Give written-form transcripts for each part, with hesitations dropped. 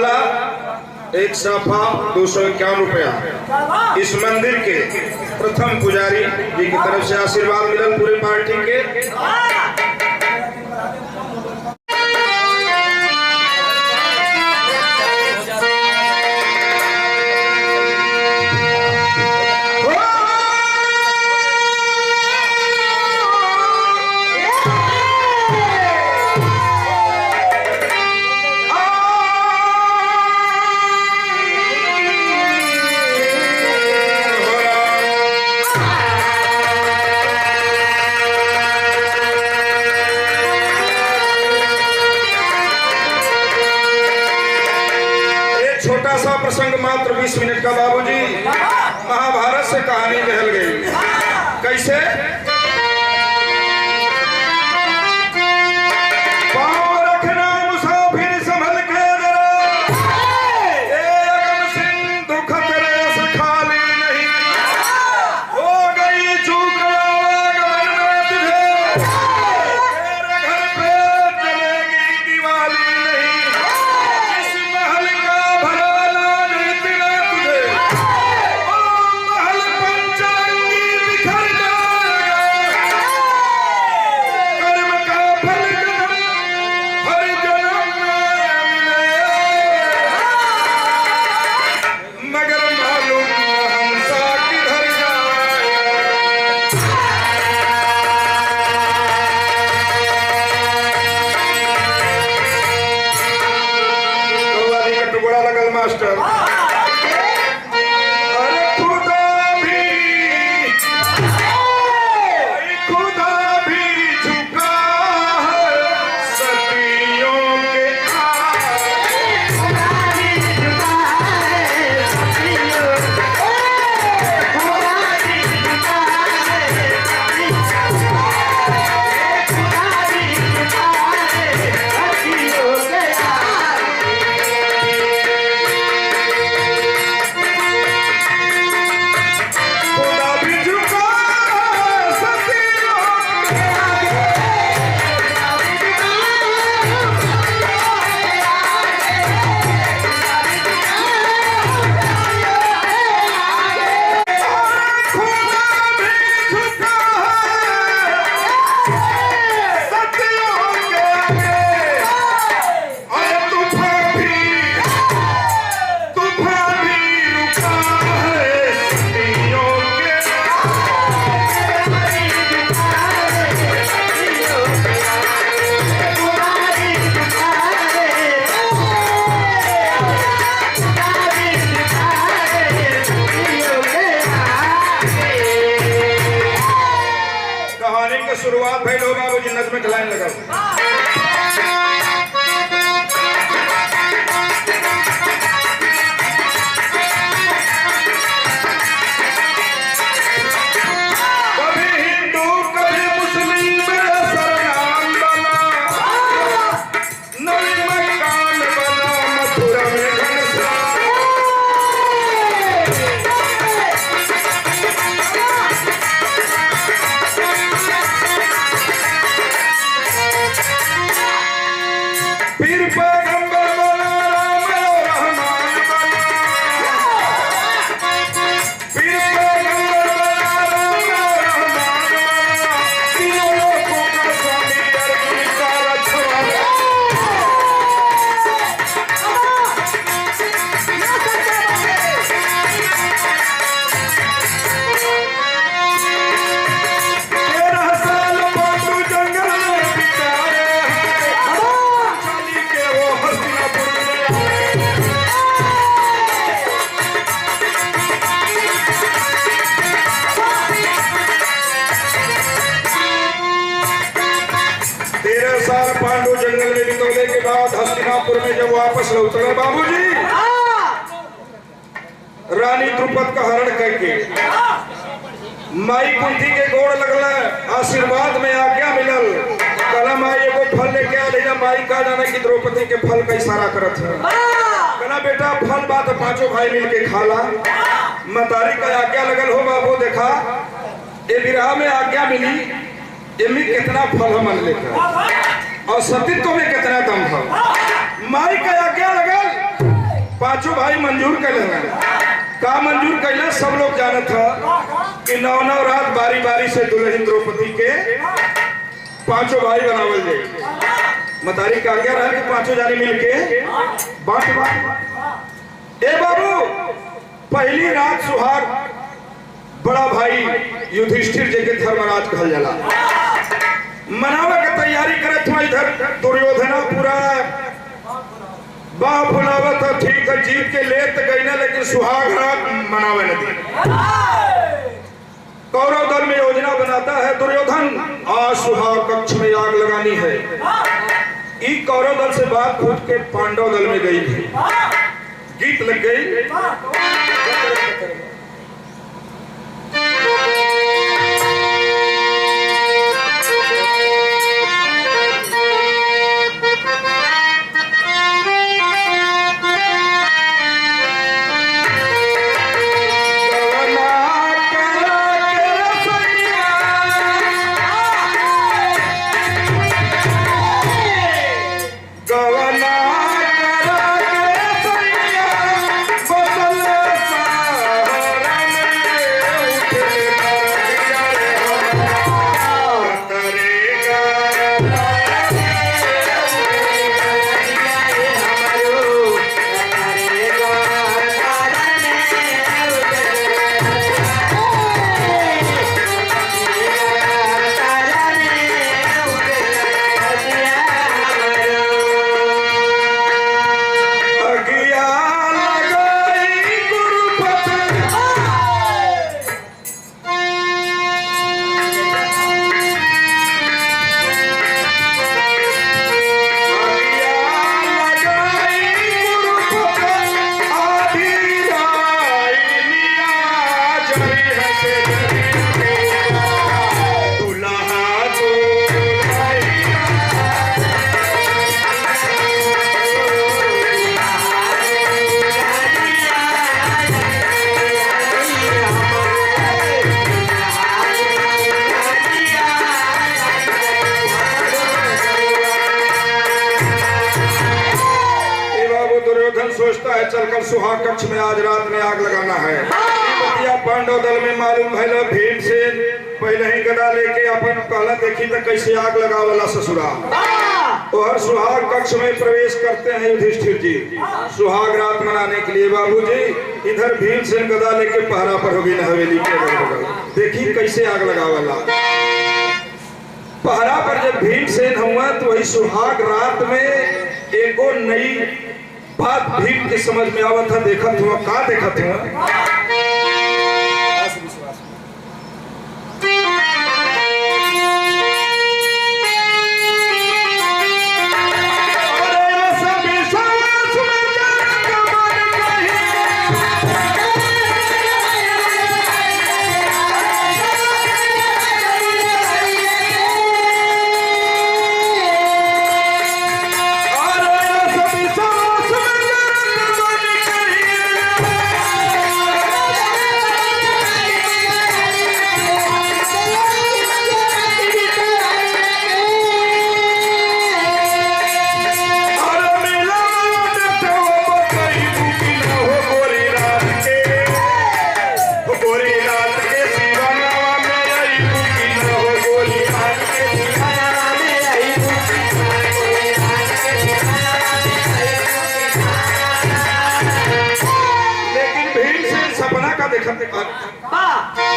माला एक साफा 251 रुपया। इस मंदिर के प्रथम पुजारी जी की तरफ से आशीर्वाद मिलल पूरे पार्टी के। छोटा सा प्रसंग मात्र 20 मिनट का बाबूजी, महाभारत से कहानी बहल गई। कैसे? पाँव रखना मुसाफिर संभल के जरा, अगम सिंधु खतरे से खाली नहीं, हो गई चूक आवागमन में तुझे, तेरे घर पे जलेगी दिवाली नहीं, इस महल का मास्टर। अरे खुदा भी झुका है सतियों के शुरुआत भाई लोग बाबूजी नज़्म में लाइन लगाओ। कभी हिंदू कभी मुस्लिम सरनाम बना, नई मकान बना मथुरा में घनश्याम। पीर पैगंबर बना राम रहमान बना, पीर पैगंबर बना राम रहमान बना, तीनों लोगों का स्वामी धर्म का रखवाला। पांडु जंगल में बितौले के बाद हस्तिनापुर में जब वापस लौटे बाबूजी, रानी द्रुपद का हरण करके माई कुंती के गोड़ लगल, आशीर्वाद में आज्ञा मिलल। कला माई एगो फल लेके आ रही, माई का जाना कि द्रौपदी के फल का इशारा करत है। कला बेटा फल बात पांचों भाई मिल के खाला। मतारी का आज्ञा लगल हो बाबू, देखा ये विराह में आज्ञा मिली, इनमें कितना फल हम लेकर और सतीत्व में कितना दम था। माई का आज्ञा लगल पांचों भाई मंजूर कैले का मंजूर कैले सब लोग जानत था कि 9 रात बारी बारी से दुल्हन द्रौपदी के पांचों भाई बनावल जाए। मतारी का आज्ञा रहा कि पांचों जाने मिलके बांट ए बाबू पहली रात सुहाग बड़ा भाई युधिष्ठिर जी के धर्मराज कहल जाला मनावे के तैयारी करत हुआ। इधर दुर्योधना पूरा बाप फुलावा था ठीक है जीत के ले तो गई ना लेकिन सुहाग रात मनावे न दी। कौरव दल में योजना बनाता है दुर्योधन आज सुहाग कक्ष में आग लगानी है। ई कौरव दल से बात फूट के पांडव दल में गई थी गीत लग गई। सोचता है चलकर सुहाग कक्ष में आज रात में आग लगाना है। पांडव दल में मालूम है भीमसेन पहले ही गदा लेके अपन कहला देखी तो कैसे आग लगावला ससुरा। और सुहाग कक्ष में प्रवेश करते हैं युधिष्ठिर जी सुहाग रात मनाने के लिए। बाबूजी इधर भीमसेन गदा लेके पहरा पर होगी न हवेली के बगल देखी कैसे आग लगावला। पहरा पर जब भीमसेन हुआ तो वही सुहाग रात में एको नई बात भीम के समझ में आवत था। देखत हुआ का देखत हुआ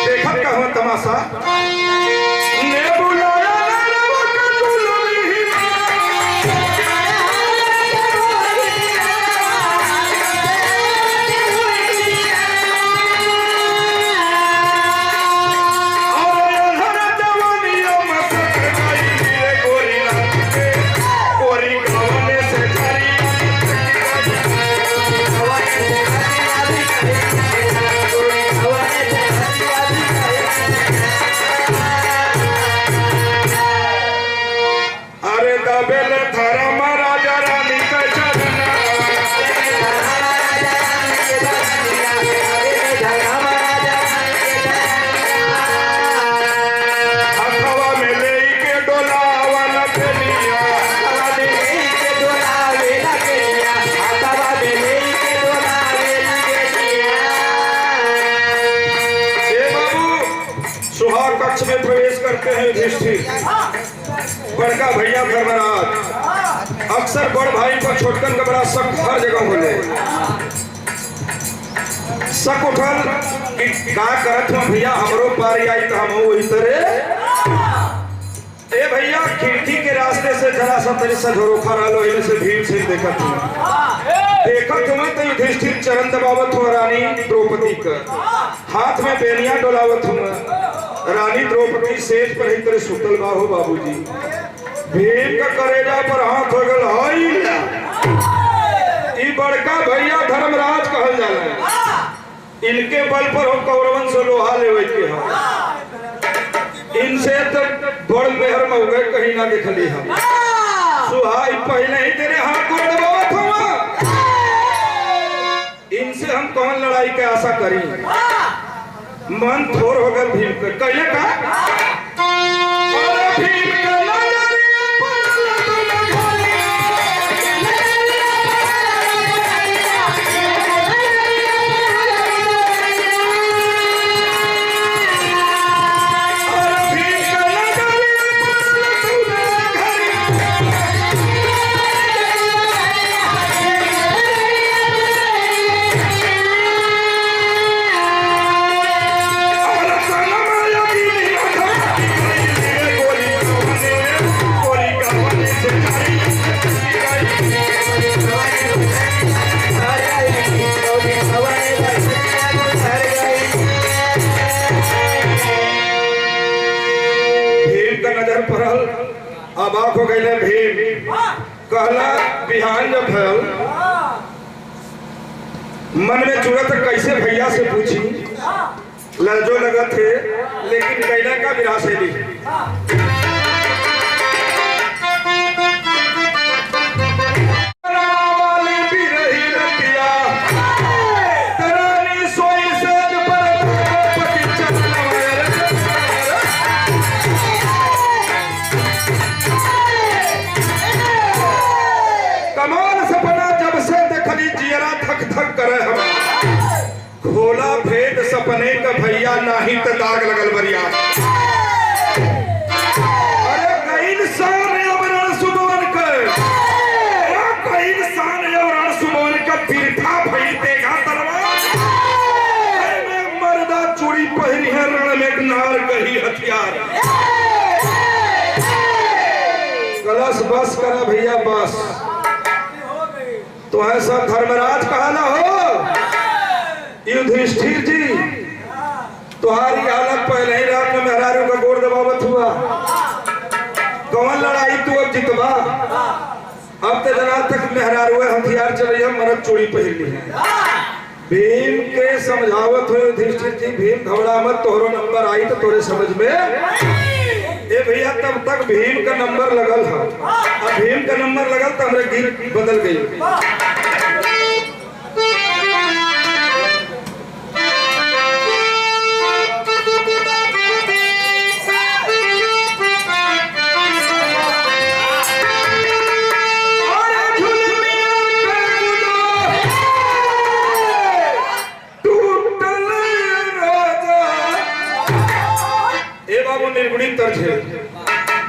देखत का हुआ तमाशा ने बुलाया हैं युधिष्ठिर, बड़का भैया धर्मराज। अक्सर बड़ भाई पर छोटकन का बड़ा शक हर जगह हो जाए। शक उठल कि का करत हूँ भैया, हमरो पारी आई तो हम वही तरह। ए भैया खिड़की के रास्ते से जरा सा तरी सा झरोखा रहा लो, से भीड़ से देखत हूँ तो युधिष्ठिर चरण दबावत हूँ रानी द्रौपदी का, हाथ में बेनिया डोलावत हूँ। रानी द्रौपदी सेज पर ही तरह सुतल बाहो बाबूजी, भीम का करेजा पर हाथ हो गल। ई बड़का भैया धर्मराज कहल जाला, इनके बल पर हम कौरवन से लोहा लेवे के हम, इनसे तो बड़ मेहर में हो गए कहीं ना देखली हम। सुहाई पहले ही तेरे हाथ को दबावत हुआ, इनसे हम कौन लड़ाई के आशा करी। मन थोर हो गल भीम के कहले का भीम के अबाक हो गए। भीम कहला बिहान जब भयल मन में जुड़त कैसे भैया से पूछी, लजो लगा थे लेकिन कहला का विरासली खोला भेद सपने का भैया नाही तो दाग लगल बरिया। अरे कई इंसान अवरण सुमन कर, कई इंसान अवरण सुमन का तीर्था भई देगा तलवार। में मर्दा चूड़ी पहरी है रण में नार कही हथियार। कलश बस करा भैया बस, तो ऐसा धर्मराज कहा ना हो। युधिष्ठिर जी तुम्हारी हालत पहले ही रात में मेहरारू का गोड़ दबावत हुआ, कौन लड़ाई तू अब जितवा। अब तो जना तक मेहरारू हथियार चल रही है, मरद चोरी पहन ली है। भीम के समझावत हुए युधिष्ठिर जी भीम घबरा मत, तोहरो नंबर आई तो तोरे समझ में ए भैया। तब तक भीम का नंबर लगल है, अब भीम का नंबर लगल तो हमारे गीत बदल गई।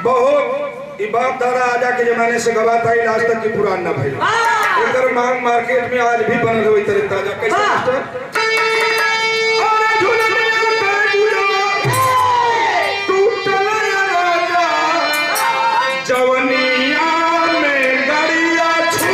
बहुत बाप दादा आजा के जमाने से गवा था, आज तक की पुरान ना भाई। इधर मांग मार्केट में आज भी बनल हुई तरह ताजा कैसे जवनिया में गड़िया छू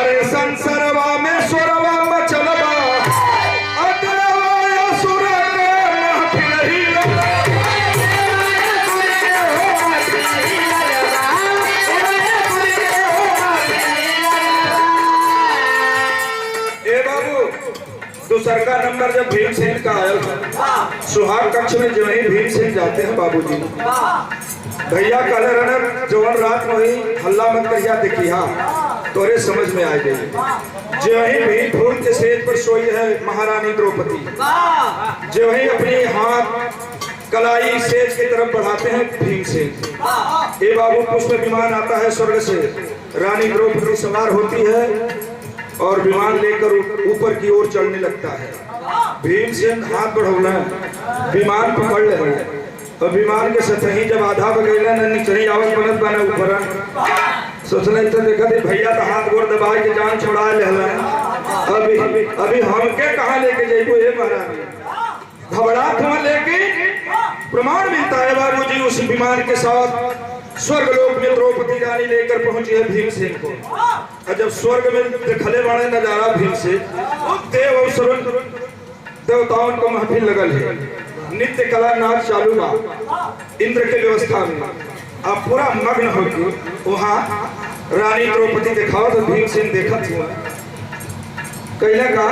अरे संसरवा में सुरवा मचलवा अदरवा असुर के महफिल ही ए बाबू दूसर का नंबर जब भीमसेन का आया सुहाग कक्ष में जो ही भीमसेन जाते हैं बाबूजी भैया काले रनर जवन रात में ही हल्ला मत करिया देखिया तोरे समझ में आ गई जो ही भीम फूल के सेज पर सोई है महारानी द्रौपदी जो ही अपनी हाथ कलाई सेज की तरफ बढ़ाते हैं भीमसेन ए बाबू पुष्प विमान आता है स्वर्ग से रानी द्रौपदी सवार होती है और विमान लेकर ऊपर की ओर चढ़ने लगता है भीमसेन हाथ बढ़ौला विमान पकड़ ले और विमान के सतही जब आधा बगैला न निचली आवत बनत बना ऊपर सोचना तो देखा थे भैया तो हाथ गोड़ दबा के जान छोड़ा लेला अभी हमके कहाँ लेके जाइबो हे महाराज घबरा था लेकिन प्रमाण मिलता है बाबूजी उस विमान के साथ स्वर्गलोक में द्रौपदी रानी लेकर पहुंची है भीमसेन को और जब स्वर्ग में देखले वाले नजारा भीमसेन देव और सरुण देवताओं को महफिल लगल है नित्य कला नाच चालू बा इंद्र के व्यवस्था में आप पूरा मग्न होकर वहाँ रानी द्रौपदी दिखाओ तो भीमसेन देखत हुआ कहले का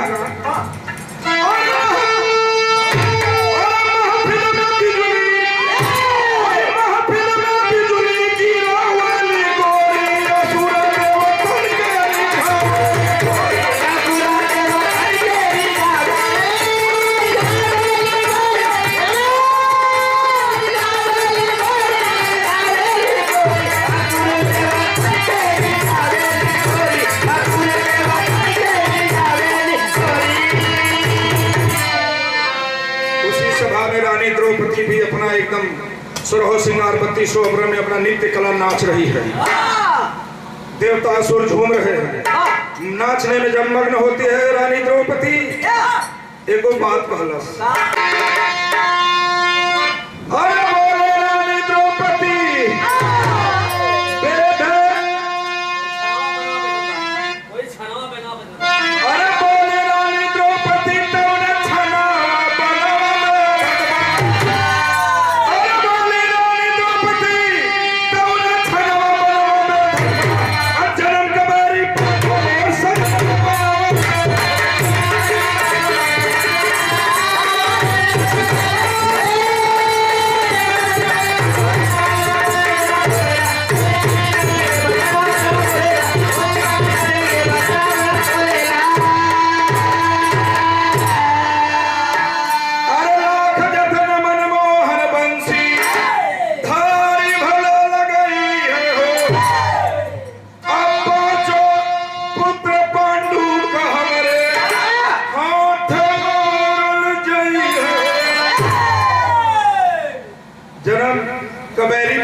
द्रौपदी भी अपना एकदम सुरहो सिंगार बत्ती शोभर में अपना नित्य कला नाच रही है देवता सुर झूम रहे हैं नाचने में जब मग्न होती है रानी द्रौपदी एगो बात कहलस अरे बोले रानी द्रौपदी अरे बोले रानी द्रौपदी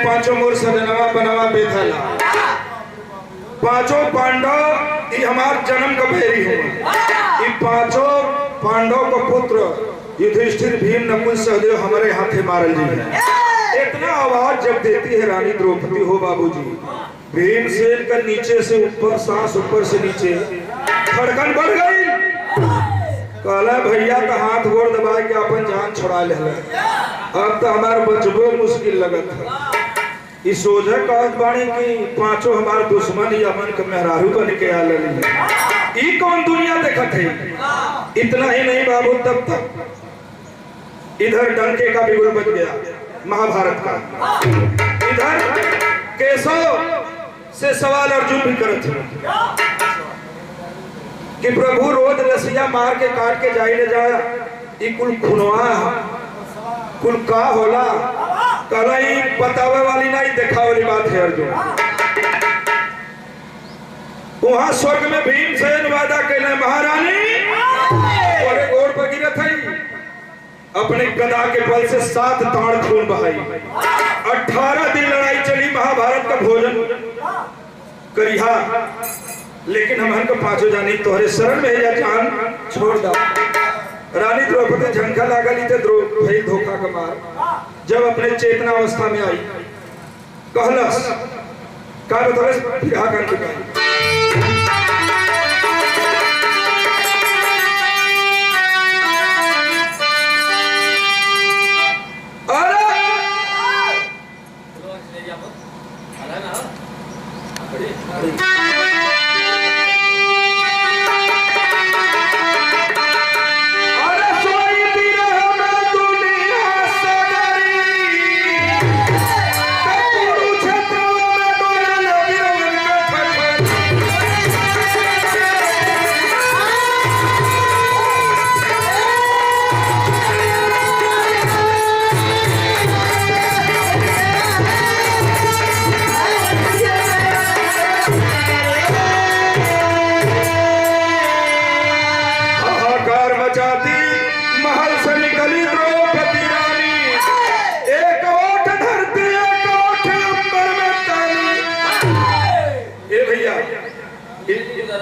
पांचों मोर सजनवा बनवा बेथला पांचों पांडव ये हमार जन्म का बेरी हो ये पांचों पांडव का पुत्र युधिष्ठिर भीम नकुल सहदेव हमारे हाथे मारल जी है इतना आवाज जब देती है रानी द्रौपदी हो बाबूजी भीमसेन का नीचे से ऊपर सांस ऊपर से नीचे धड़कन बढ़ गई कहला भैया का हाथ गोड़ दबा के अपन जान छुड़ा ले अब तो हमारा बचबो मुश्किल लगत है इस सोझा कहत बाणी की पांचों हमारे दुश्मन या मन के मेहरारू बन के आ लगी ई कौन दुनिया देखत है इतना ही नहीं बाबू तब तक इधर डंके का बिगुल बच गया महाभारत का इधर केशव से सवाल अर्जुन भी करत कि प्रभु रोज रसिया मार के काट के जाई ले जाया ई कुल खुनवा कुल का होला कलाई बतावे वाली नहीं देखा वाली बात है अर्जुन वहां स्वर्ग में भीमसेन वादा कहले महारानी और गोड़ पर गिरत है अपने गदा के बल से 7 ताड़ खून बहाई 18 दिन लड़ाई चली महाभारत का भोजन करिहा लेकिन हमारे को पांचों जानी तोहरे शरण में या जान छोड़ दा रानी द्रौपदी झंखा लागल भाई धोखा का मार जब अपने चेतना अवस्था में आई कहलस का बतौले फिर करके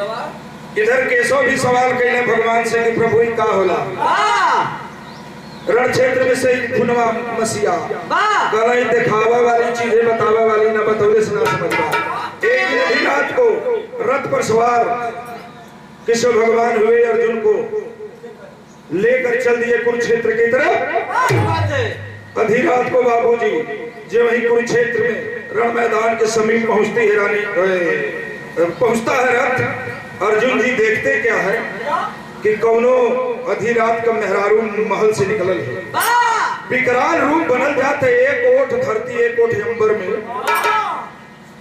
इधर केशव भी सवाल कैले भगवान से कि प्रभु ही का होला। रण क्षेत्र में से खुनवा मसीहा गलाई दिखावा वाली चीजें बतावा वाली ना बतौले से ना समझवा। एक दिन ही रात को रथ पर सवार केशव भगवान हुए अर्जुन को लेकर चल दिए कुरुक्षेत्र की तरफ। आधी रात को बाबूजी जो वही कुरुक्षेत्र में रण मैदान के समीप पहुंचती है रानी पहुंचता है रथ। अर्जुन जी देखते क्या है कि कौनो आधी रात का मेहरारू महल से निकलल है, विकराल रूप बनल जाते, एक ओठ धरती एक ओठ अंबर में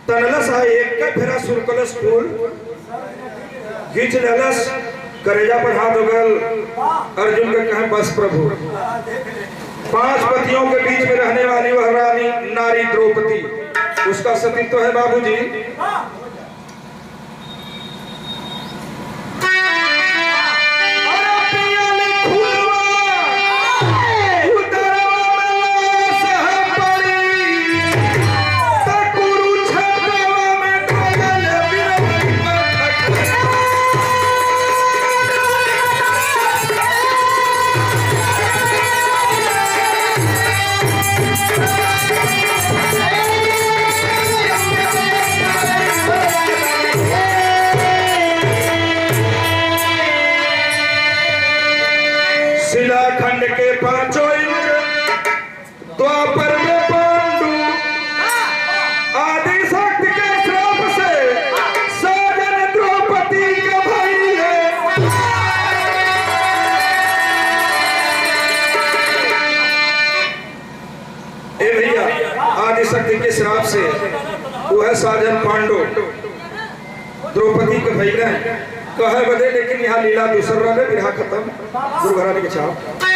तनलस है, एक का फेरा सुरकलस फूल खींच लेलस, करेजा पर हाथ उगल। अर्जुन का कहे बस प्रभु। 5 पतियों के बीच में रहने वाली वह रानी नारी द्रौपदी, उसका सतीत्व है बाबूजी। शिलाखंड के 5 इंच द्वापर में पांडु, आदि शक्ति के श्राप से साजन द्रौपदी का भाई है। ए भैया, आदि शक्ति के श्राप से वो है साजन पांडु द्रौपदी के भाई है कहे बदे, लेकिन यहाँ लीला दूसरा है, विरहा खत्म दुर्घराने के छाप।